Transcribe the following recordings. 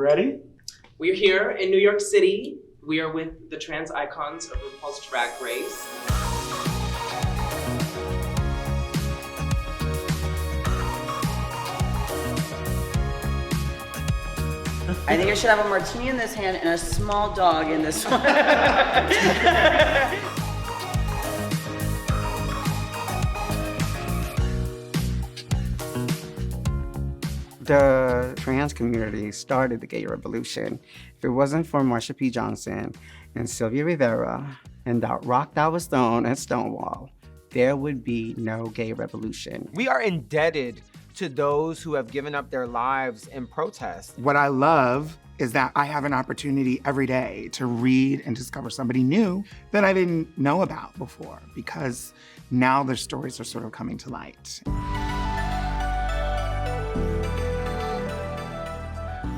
ready? We're here in New York City. We are with the trans icons of RuPaul's Drag Race. I think I should have a martini in this hand and a small dog in this one. The trans community started the gay revolution. If it wasn't for Marsha P. Johnson and Sylvia Rivera and that rock that was thrown at Stonewall, there would be no gay revolution. We are indebted to those who have given up their lives in protest. What I love is that I have an opportunity every day to read and discover somebody new that I didn't know about before, because now their stories are sort of coming to light.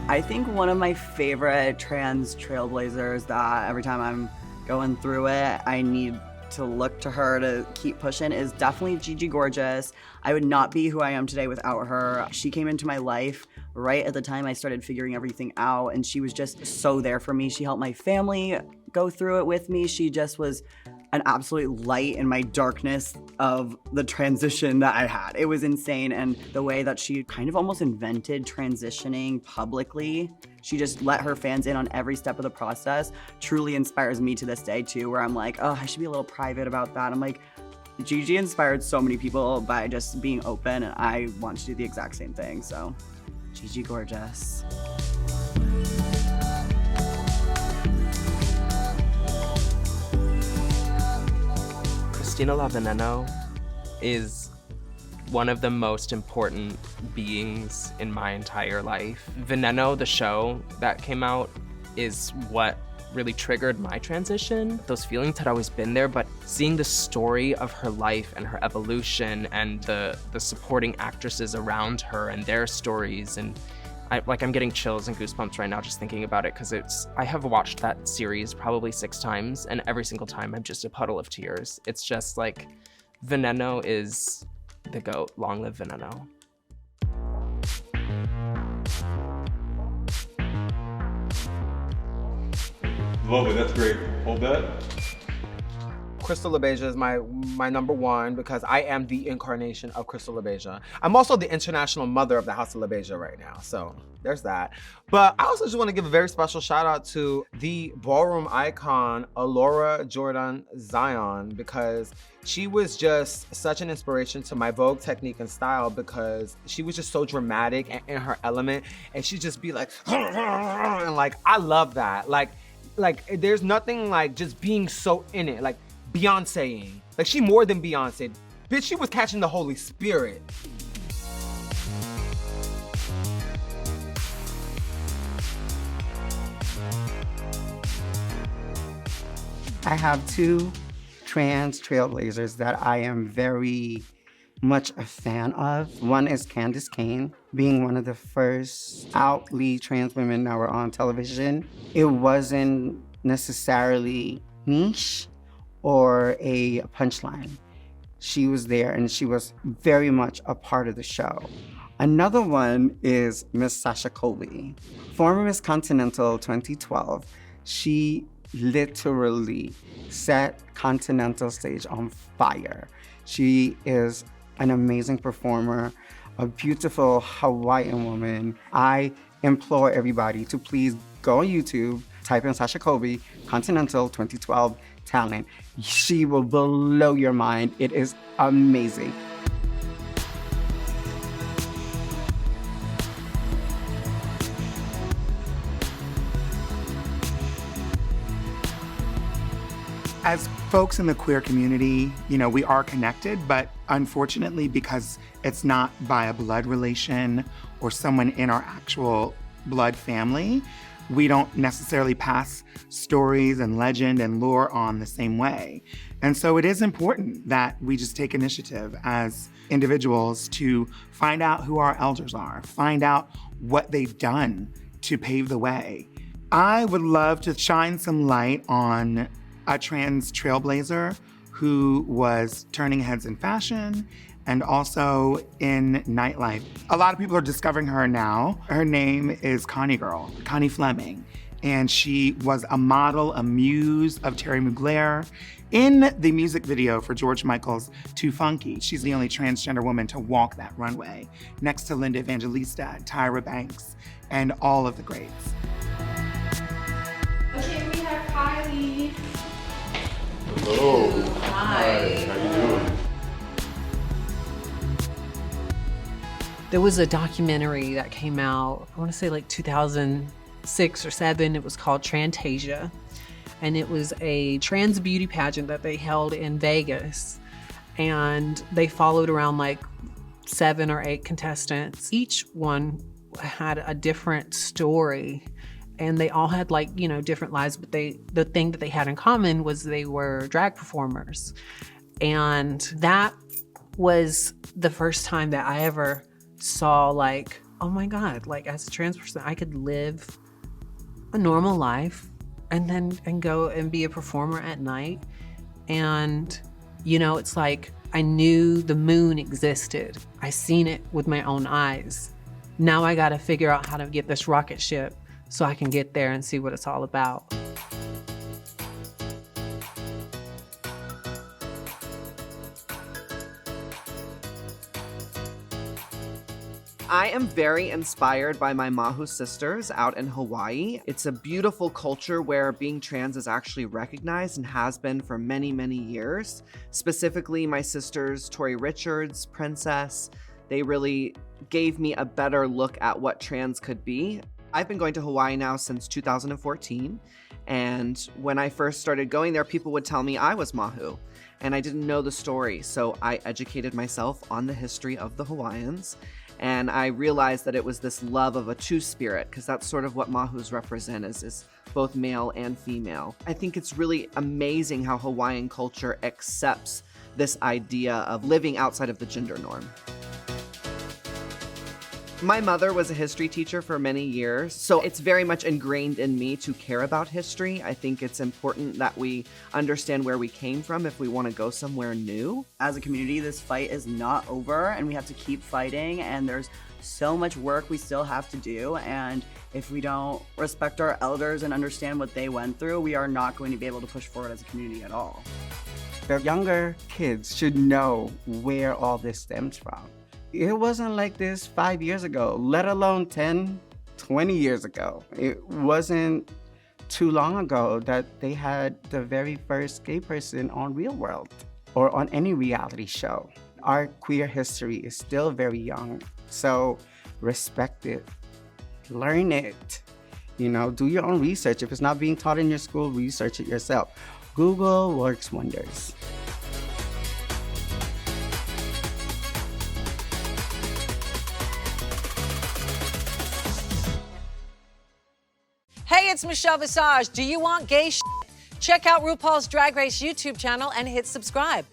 I think one of my favorite trans trailblazers that every time I'm going through it, I need to look to her to keep pushing is definitely Gigi Gorgeous. I would not be who I am today without her. She came into my life right at the time I started figuring everything out, and she was just so there for me. She helped my family go through it with me. She just was an absolute light in my darkness of the transition that I had. It was insane, and the way that she kind of almost invented transitioning publicly, she just let her fans in on every step of the process, truly inspires me to this day too, where I'm like, oh, I should be a little private about that. I'm like, Gigi inspired so many people by just being open, and I want to do the exact same thing, so Gigi Gorgeous. Christina La Veneno is one of the most important beings in my entire life. Veneno, the show that came out, is what really triggered my transition. Those feelings had always been there, but seeing the story of her life and her evolution and the supporting actresses around her and their stories, and I'm getting chills and goosebumps right now just thinking about it, because I have watched that series probably 6 times, and every single time I'm just a puddle of tears. It's just like, Veneno is the GOAT. Long live Veneno. Love it, that's great. Hold that. Crystal LaBeija is my number one, because I am the incarnation of Crystal LaBeija. I'm also the international mother of the House of LaBeija right now, so there's that. But I also just want to give a very special shout out to the ballroom icon, Alora Jordan Zion, because she was just such an inspiration to my Vogue technique and style, because she was just so dramatic and in her element, and she'd just be like, and like, I love that. Like there's nothing like just being so in it, like Beyonce-ing. Like, she more than Beyonce. Bitch, she was catching the Holy Spirit. I have 2 trans trailblazers that I am very much a fan of. One is Candis Cayne, being one of the first outly trans women that were on television. It wasn't necessarily niche or a punchline. She was there and she was very much a part of the show. Another one is Miss Sasha Colby, former Miss Continental 2012. She literally set Continental stage on fire. She is an amazing performer, a beautiful Hawaiian woman. I implore everybody to please go on YouTube, type in Sasha Colby, Continental 2012 talent. She will blow your mind. It is amazing. As folks in the queer community, we are connected, but unfortunately, because it's not by a blood relation or someone in our actual blood family, we don't necessarily pass stories and legend and lore on the same way. And so it is important that we just take initiative as individuals to find out who our elders are, find out what they've done to pave the way. I would love to shine some light on a trans trailblazer who was turning heads in fashion and also in nightlife. A lot of people are discovering her now. Her name is Connie Girl, Connie Fleming. And she was a model, a muse of Terry Mugler. In the music video for George Michael's Too Funky, she's the only transgender woman to walk that runway, next to Linda Evangelista, Tyra Banks, and all of the greats. Okay, we have Kylie. Hello. Hi. How you doing? There was a documentary that came out, I want to say like 2006 or 7. It was called Trantasia. And it was a trans beauty pageant that they held in Vegas. And they followed around like 7 or 8 contestants. Each one had a different story. And they all had like, you know, different lives, but the thing that they had in common was they were drag performers. And that was the first time that I ever saw like, oh my God, like as a trans person, I could live a normal life and go and be a performer at night. And, you know, it's like, I knew the moon existed. I seen it with my own eyes. Now I gotta figure out how to get this rocket ship so I can get there and see what it's all about. I am very inspired by my Mahu sisters out in Hawaii. It's a beautiful culture where being trans is actually recognized and has been for many, many years. Specifically, my sisters, Tori Richards, Princess, they really gave me a better look at what trans could be. I've been going to Hawaii now since 2014. And when I first started going there, people would tell me I was Mahu. And I didn't know the story. So I educated myself on the history of the Hawaiians. And I realized that it was this love of a two-spirit, because that's sort of what Mahus represent, is both male and female. I think it's really amazing how Hawaiian culture accepts this idea of living outside of the gender norm. My mother was a history teacher for many years, so it's very much ingrained in me to care about history. I think it's important that we understand where we came from if we want to go somewhere new. As a community, this fight is not over, and we have to keep fighting, and there's so much work we still have to do, and if we don't respect our elders and understand what they went through, we are not going to be able to push forward as a community at all. The younger kids should know where all this stems from. It wasn't like this 5 years ago, let alone 10, 20 years ago. It wasn't too long ago that they had the very first gay person on Real World or on any reality show. Our queer history is still very young, so respect it, learn it. You know, do your own research. If it's not being taught in your school, research it yourself. Google works wonders. Hey, it's Michelle Visage. Do you want gay shit? Check out RuPaul's Drag Race YouTube channel and hit subscribe.